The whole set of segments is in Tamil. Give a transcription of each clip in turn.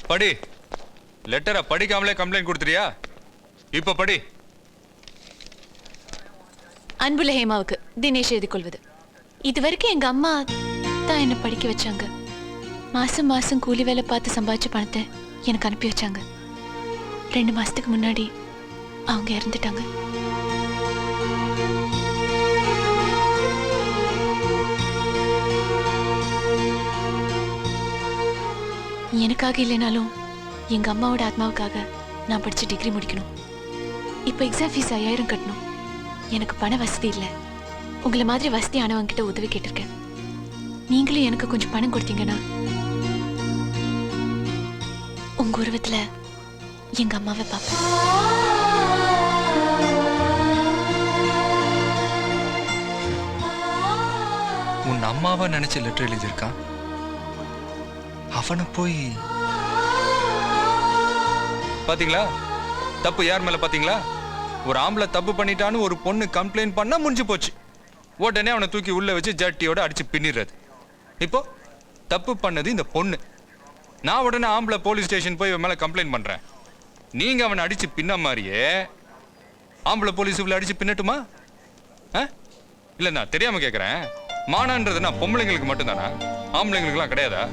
படி. லெட்டரை படிக்காமலே கம்ப்ளைண்ட் கொடுத்துறியா? இப்ப படி. அன்புள்ள ஹேமாவுக்கு தினேஷ் எழுதி கொள்வது. இதுவரைக்கும் எங்க அம்மா தான் என்ன படிக்க வச்சாங்க. மாசம் மாசம் கூலி வேலை பார்த்து சம்பாதிச்ச பணத்தை எனக்கு அனுப்பி வச்சாங்க. 2 மாசத்துக்கு முன்னாடி அவங்க இறந்துட்டாங்க. எனக்காக இல்லைனாலும் எங்க அம்மாவோட ஆத்மாவுக்காக நான் படிச்ச டிகிரி முடிக்கணும். இப்ப எக்ஸாம் ஃபீஸ் 5000 கட்டணும். எனக்கு பண வசதி இல்லை. உங்களை மாதிரி வசதி ஆனவங்க கிட்ட உதவி கேட்டிருக்கேன். நீங்களும் எனக்கு கொஞ்சம் பணம் கொடுத்தீங்கன்னா உங்க உருவத்துல எங்க அம்மாவை பார்ப்பேன். உன் அம்மாவை நினைச்ச லெட்டர் எழுதியிருக்கான். அவனை போய் பாத்தீங்களா? தப்பு யார் மேல பாத்தீங்களா? ஒரு ஆம்பளை தப்பு பண்ணிட்டான்னு ஒரு பொண்ணு கம்ப்ளைண்ட் பண்ணா முடிஞ்சு போச்சு. உடனே அவனை தூக்கி உள்ள வச்சு ஜட்டியோட அடிச்சு பின்னிடுறது. இப்போ தப்பு பண்ணது இந்த பொண்ணு. நான் உடனே ஆம்பளை போலீஸ் ஸ்டேஷன் போய் இவன் மேல கம்ப்ளைண்ட் பண்றேன். நீங்க அவனை அடிச்சு பின்ன மாதிரியே ஆம்பளை போலீஸ் இவ்வளவு அடிச்சு பின்னட்டுமா? இல்ல நான் தெரியாம கேட்கறேன். மானான்றது நான் பொம்பளைங்களுக்கு மட்டும்தானா? ஆம்பளைங்களுக்குலாம் கிடையாதா?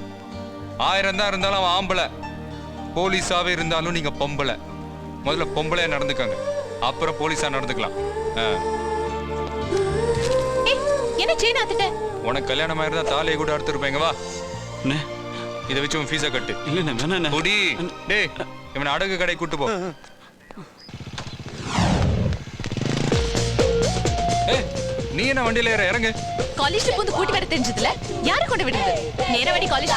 1000 தான் இருந்தாலும் அவன் ஆம்பளை. போலீஸாவே இருந்தாலும் நீங்க பொம்பளை. முதல்ல பொம்பளையா நடந்துக்காங்க, அப்புறம் போலீஸா நடந்துக்கலாம். என்ன செயின் ஆத்திட்ட? உனக்கு கல்யாணம் ஆயிருந்தா தாலியை கூட அறுத்துருப்பேங்க. வா, இதை வச்சு உன் ஃபீஸை கட்டு. இல்ல குடி. டேய், இவனை அடகு கடை கூட்டு போ. நீ என்ன வண்டியில ஏற? இறங்கு. காலேஜ்ல போந்து கூட்டி வர தெரிஞ்சதுல யாரை கொண்டு விடுறது? நேரவடி காலேஜ்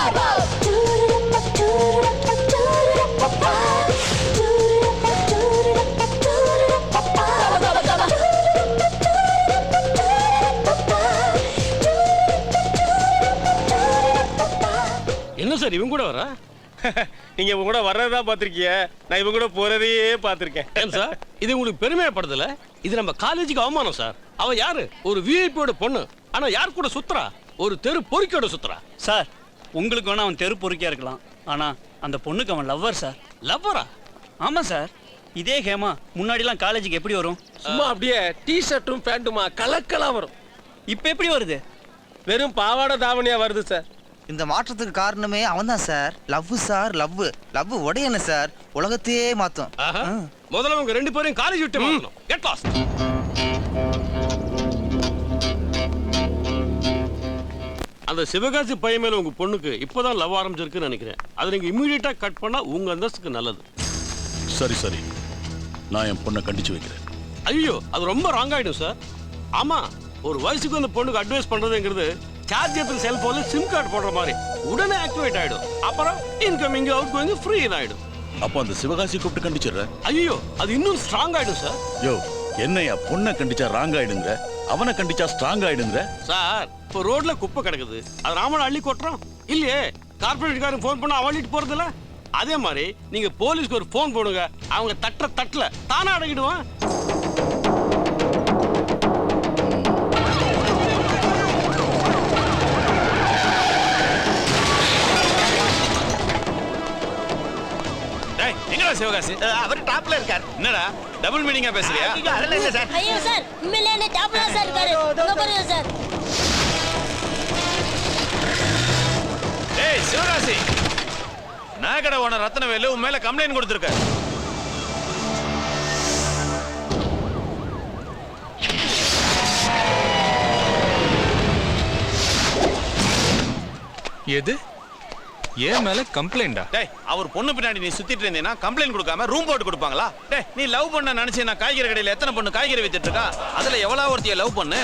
என்ன சார் இவங்க கூட வர? நீங்க இவங்க கூட வர்றதா பாத்திருக்கீங்க, நான் இவங்க கூட போறதையே பாத்திருக்கேன். ஏன் சார் இது உங்களுக்கு பெருமையப்படுதல? இது நம்ம காலேஜுக்கு அவமானம் சார். அவ யாரு? ஒரு விஐபியோட பொண்ணு. ஆனா யார் கூட சுத்துறா? ஒரு தெரு பொறுக்கியோட சுத்துறா. சார் உங்களுக்கு வேணா அவன் தெரு பொறுக்கியா இருக்கலாம், ஆனா அந்த பொண்ணுக்கு அவன் லவ்வர் சார். லவ்வரா? ஆமா சார். இதே ஹேமா முன்னாடிலாம் காலேஜுக்கு எப்படி வரும்? சும்மா அப்படியே டி ஷர்ட்டும் பேண்ட்டுமா கலக்கலா வரும். இப்ப எப்படி வருது? வெறும் பாவாடை தாவணியா வருது சார். இந்த மாற்றத்துக்கு காரணமே அவன்தான் sir. Love sir, love. Love உடையன சார், உலகத்தையே மாத்தும். முதல்ல உங்க 2 பேரையும் காலேஜ் விட்டு மாத்தணும். Get lost. அந்த சிவகாசி பையன் மேல உங்க பொண்ணுக்கு இப்பதான் லவ் ஆரம்பிச்சிருக்குன்னு நினைக்கிறேன். அதை நீங்க இம்மிடியேட்டா கட் பண்ணா உங்க அந்தஸ்துக்கு நல்லது. சரி சரி, நான் என் பொண்ணை கண்டிச்சு வைக்கிறேன். ஐயோ, அது ரொம்ப ராங் ஆயிடும் சார். ஆமா, ஒரு வயசுக்கு அந்த பொண்ணுக்கு அட்வைஸ் பண்றதுங்கிறது சார்ஜ் ஏத்துற செல்போன்ல சிம் கார்டு போடுற மாதிரி உடனே ஆக்டிவேட் ஆயிடும். அப்புறம் இன்கமிங் அவுட் கோயிங் ஃப்ரீ ஆயிடும். அப்போ அந்த சிவகாசி கூப்பிட்டு கண்டிச்சிடுறேன். ஐயோ, அது இன்னும் ஸ்ட்ராங் ஆயிடும் சார். யோ, என்னையா பொண்ணை கண்டிச்சா ராங் ஆயிடுங்க, அவனை கண்டிச்சா ஸ்ட்ராங் ஆயிடுங்க சார். இப்போ ரோட்ல குப்பை கிடக்குது, அது நாம அள்ளி கொட்டுறோம் இல்லையே? கார்பரேட்காரன் போன் பண்ண அள்ளிட்டு போறதில்ல. அதே மாதிரி நீங்க போலீஸ்க்கு ஒரு போன் போடுங்க, அவங்க தட்டல தானே அடங்கிடுவான். எங்கடா சிவகாசி? அவர் டாப்ல இருக்கார். என்னடா டபுள் மீனிங்கா பேசுறியா? அதெல்லாம் இல்ல சார். ஐயோ சார், உண்மையிலே டாப்ல சார் இருக்காரு. உங்க பாருங்க சார். டேய் சிவகாசி, நாகட ஓனர் ரத்னவேலு உன் மேல கம்ப்ளைண்ட் கொடுத்திருக்க. எது? ஏன் மேல கம்ப்ளைண்டா? டேய், அவர் பொண்ணு பின்னாடி நீ சுத்திட்டு இருந்தீனா கம்ப்ளைண்ட் கொடுக்காம ரூம் போட்டு கொடுப்பாங்களா? டேய், நீ லவ் பண்ண நினைச்சேனா காய்கறி கடையில எத்தனை பொண்ணு காய்கறி வித்துட்டு இருக்கா? அதுல எவ்வளவு ஒருத்திய லவ் பண்ணு?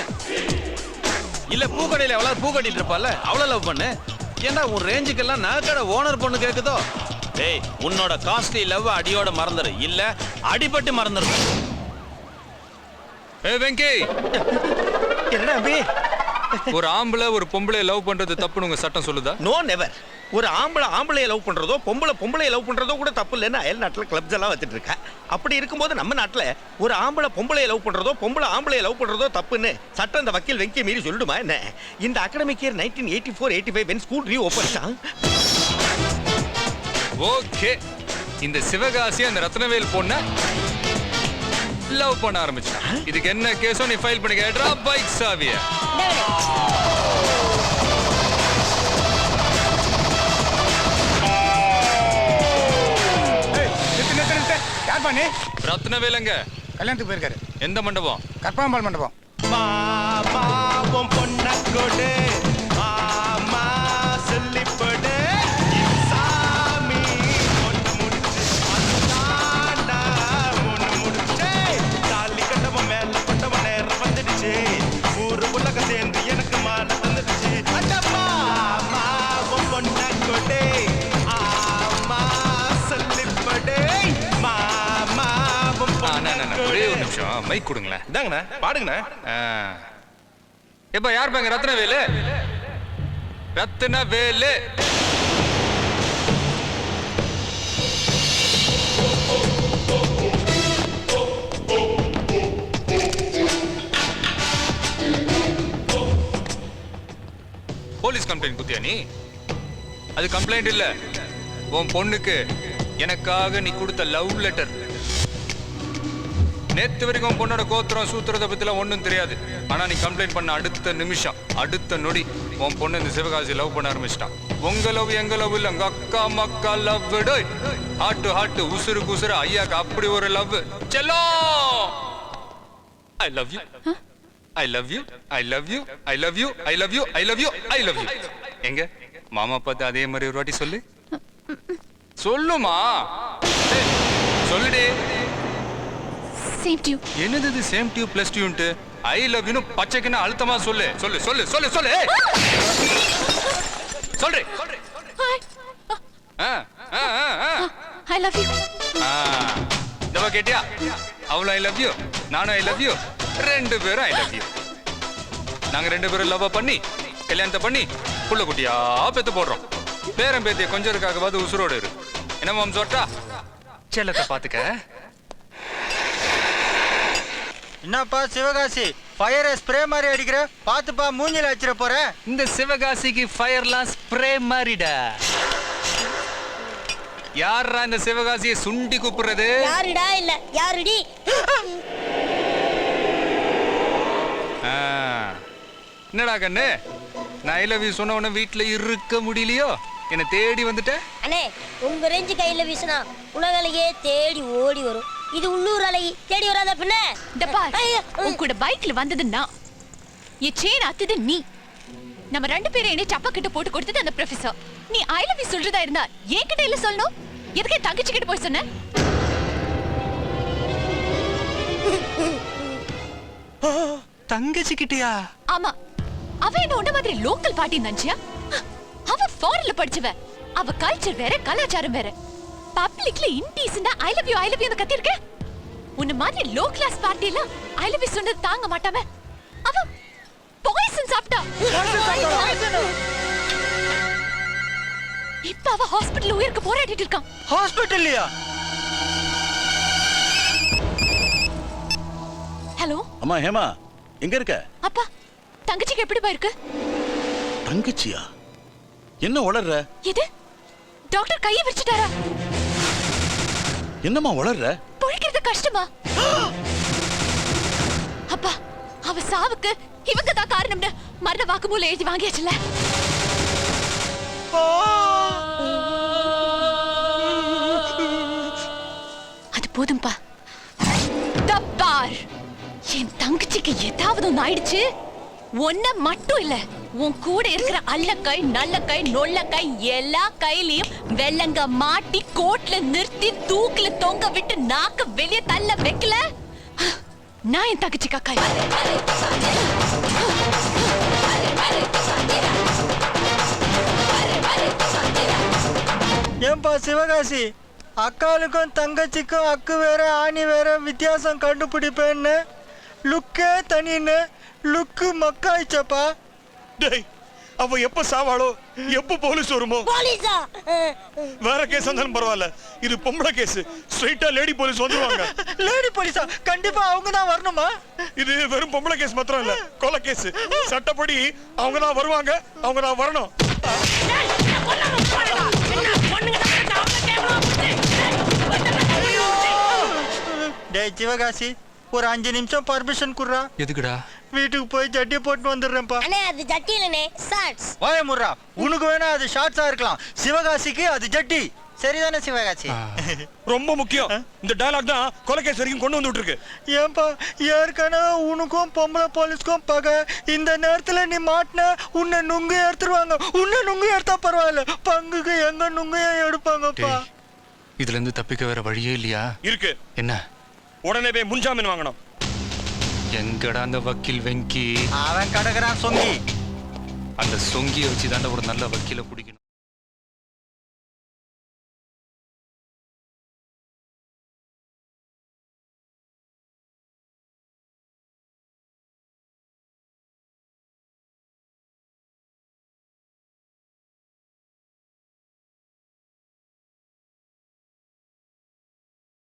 இல்ல பூக்கடையில எவ்வளவு பூ கட்டிட்டு இருப்பால அவ்வளவு லவ் பண்ணு? ஏன்டா உன் ரேஞ்சுக்கெல்லாம் நகைக்கடை ஓனர் பொண்ணு கேக்குதோ? டேய், உன்னோட காஸ்ட்லி லவ் அடியோட மறந்துரு, இல்ல அடிபட்டு மறந்துரு. ஏய் வெங்கி, என்னடா அபி? ஒரு ஆம்பளை ஒரு பொம்பளைய லவ் பண்றது தப்புன்னு உங்க சட்டம் சொல்லுதா? No never. ஒரு ஆம்பளைய லவ் பண்றதோ பொம்பளைய லவ் பண்றதோ கூட தப்பு இல்லைன்னு அயல் நாட்டுல கிளப்ஸ் எல்லாம் வச்சுட்டு இருக்கா. அப்படி இருக்கும்போது நம்ம நாட்டுல ஒரு பொம்பளைய லவ் பண்றதோ ஆம்பளைய லவ் பண்றதோ தப்புன்னு சட்டம் இந்த வக்கீல் வெங்கி மீறி சொல்லுமா என்ன? இந்த academic year 1984-85 when school reopened. Okay, இந்த சிவகாசி அந்த ரத்னவேல் பொண்ண லவ் பண்ண ஆரம்பிச்சான். இதுக்கு என்ன கேஸோ நீ ஃபைல் பண்ணி கேட்டா பைக் சாவிய. யார் பண்ணி? ரத்னவேலங்க கல்யாணத்துக்கு போயிருக்காரு. எந்த மண்டபம்? கற்பகம்பாள் மண்டபம். ஒரே ஒரு நிமிஷம் மைக் கொடுங்களேன். இதாங்கண்ணா, பாடுங்கண்ணா. எப்ப யார் பாங்க? ரத்னவேலு. ரத்னவேலு. போலீஸ் கம்ப்ளைண்ட் குத்தியா நீ? அது கம்ப்ளைண்ட் இல்ல, உன் பொண்ணுக்கு எனக்காக நீ கொடுத்த லவ் லெட்டர். நேத்து வரைக்கும் பொண்ணோட கோத்திரம் சூத்திரத்தை பத்திலாம் ஒன்றும் தெரியாது. ஆனா நீ கம்ப்ளைண்ட் பண்ண அடுத்த நிமிஷம், அடுத்த நொடி உன் பொண்ணு இந்த சிவகாசி லவ் பண்ண ஆரம்பிச்சிட்டான். உங்க லவ் எங்க லவ் இல்ல, உங்க அக்கா மக்கா லவ். ஹார்ட் டு ஹார்ட், உசுருக்கு உசுரு. ஐயாக்கு அப்படி ஒரு லவ். செல்லோ, I love you, I love you, I love you, I love you, I love you, I love you, I love you. எங்க மாமா பார்த்து அதே மாதிரி ஒரு வாட்டி சொல்லு. சொல்லுமா, சொல்லுடே. Same dew. என்னது இது சேம் டியூ பிளஸ் டியூன்ட்டு? ஐ லவ் யூ பச்சைக்குன்னு அழுத்தமா சொல்லு. சொல்லு சொல்லு சொல்லு சொல்லு சொல்றே. ஐ லவ் யூ. இதவ கேட்டியா? அவளும் ஐ லவ் யூ, நானும் ஐ லவ் யூ, ரெண்டு பேரும் ஐ லவ் யூ. நாங்க ரெண்டு பேரும் லவ் பண்ணி கல்யாணத்தை பண்ணி புள்ள குட்டியா பெத்து போடுறோம். பேரன் பேத்திய கொஞ்சம் இருக்காகவாது உசுரோடு இரு. என்ன மாம் சொல்றா? செல்லத்தை பாத்துக்க. என்னப்பா சிவகாசி, ஃபயர் ஸ்ப்ரே மாதிரி அடிக்கிற? பாத்துப்பா, மூஞ்சில அடிச்சிட போற. இந்த சிவகாசிக்கு ஃபயர்லாம் ஸ்ப்ரே மாதிரிடா. யாரா இந்த சிவகாசியை சுண்டி கூப்பிடுறது? யாருடா இல்ல யாருடி? என்னடா கண்ணு, நான் ஐ லவ் யூ சொன்ன உடனே வீட்டுல இருக்க முடியலையோ? என்ன தேடி வந்துட்ட? அண்ணே, உங்க ரேஞ்சு கையில வீசினா உலகலையே தேடி ஓடி வரும். இது உள்ளூர் அலை தேடி வராத பின்ன. உன் கூட பைக்ல வந்தது நான், என் செயின் அத்தது நீ. நம்ம ரெண்டு பேரும் என்ன சப்பா கிட்ட போட்டு கொடுத்தது அந்த ப்ரொஃபசர். நீ ஐ லவ் யூ சொல்றதா இருந்தா என்கிட்ட இல்ல சொல்லணும். எதுக்கே தங்கச்சி கிட்ட போய் சொன்ன? தங்கச்சி கிட்டயா? ஆமா, அவ என்ன உன்ன மாதிரி லோக்கல் பார்ட்டி நினைச்சியா? அவ ஃபாரின்ல படிச்சவ. அவ கல்ச்சர் வேற, கலாச்சாரம் வேற. பப்ளிக்ல இன்டீசென்ட்டா ஐ லவ் யூ கத்தி இருக்க. உன்ன மாதிரி லோ கிளாஸ் பார்ட்டில ஐ லவ் யூ சொன்னது தாங்க மாட்டாம அவ பாய்சன் சாப்பிட்டா. இப்ப அவ ஹாஸ்பிடல்ல உயிருக்கு போராடிட்டு இருக்கான். ஹாஸ்பிடல்லையா? ஹலோ அம்மா ஹேமா, எங்க இருக்க? அப்பா, தங்கச்சிக்கு எப்படி போயிருக்கு? தங்கச்சியா? என்ன வளர்ற? இது டாக்டர் கையை விரிச்சிட்டாரா? என்னம்மா வளர்ற? பொழைக்கிறது கஷ்டமா? அப்பா, அவ சாவுக்கு இவங்க தான் காரணம்னு மரண வாக்குமூலம் எழுதி வாங்கியாச்சுல. அது போதும்பா. தப்பார், என் தங்கச்சிக்கு ஏதாவது ஒண்ணு ஆயிடுச்சு, ஒன்ன மட்டும் இல்ல, உன் கூட இருக்கிற அல்லக்கை நல்லக்கை நொல்லக்கை எல்லா கையிலையும் வெள்ளங்க மாட்டி கோட்ல நிறுத்தி தூக்குல தொங்க விட்டு நாக்க வெளியே தள்ள வைக்கல, நான் என் தங்கச்சி காக்கா. ஏன்பா சிவகாசி, அக்காளுக்கும் தங்கச்சிக்கும் அக்கு வேற ஆணி வேற வித்தியாசம் கண்டுபிடிப்பேன்னு லுக்கே தனின்னு லுக்கு மக்காயிச்சப்பா. டேய், அவ எப்ப சாவாளோ, எப்ப போலீஸ் வருமோ? போலீஸா? வேற கேஸ் இருந்தாலும் பரவாயில்ல, இது பொம்பளை கேஸ். ஸ்ட்ரைட்டா லேடி போலீஸ் வந்துருவாங்க. லேடி போலீஸா? கண்டிப்பா அவங்க தான் வரணுமா? இது வெறும் பொம்பளை கேஸ் மாத்திரம் இல்ல, கொலை கேஸ். சட்டப்படி அவங்க தான் வருவாங்க, அவங்க தான் வரணும். டேய் சிவகாசி ஒரு 5 நிமிஷம் பர்மிஷன் குடுறா. எதுக்குடா? வீட்டுக்கு போய் ஜட்டியை போட்டு வந்துடுறேன்ப்பா. அண்ணே அது ஜட்டி இல்லனே ஷார்ட்ஸ். வாய முர்ரா. உனக்கு வேணா அது ஷார்ட்ஸா இருக்கலாம், சிவகாசிக்கு அது ஜட்டி. சரிதானே சிவகாசி? ரொம்ப முக்கியம். இந்த டயலாக் தான் கொலைகேஸ் வரைக்கும் கொண்டு வந்து விட்டுருக்கு. ஏன்பா ஏற்கனவே உனக்கும் பொம்பளை போலீஸ்க்கும் பகை. இந்த நேரத்துல நீ மாட்டின உன்னை நுங்கு எடுத்துருவாங்க. உன்னை நுங்கு எடுத்தா பரவாயில்ல, பங்குக்கு எங்க நுங்கையா எடுப்பாங்கப்பா. டேய், இதுல இருந்து தப்பிக்க வேற வழியே இல்லையா? இருக்கு. என்ன? உடனே போய் முன்ஜாமீன் வாங்கணும். எங்கடா அந்த வக்கீல் வெங்கி? அவன் கடக்குறான் சொங்கி. அந்த சொங்கியை வச்சு தாண்டா ஒரு நல்ல வக்கீல பிடிக்கணும்.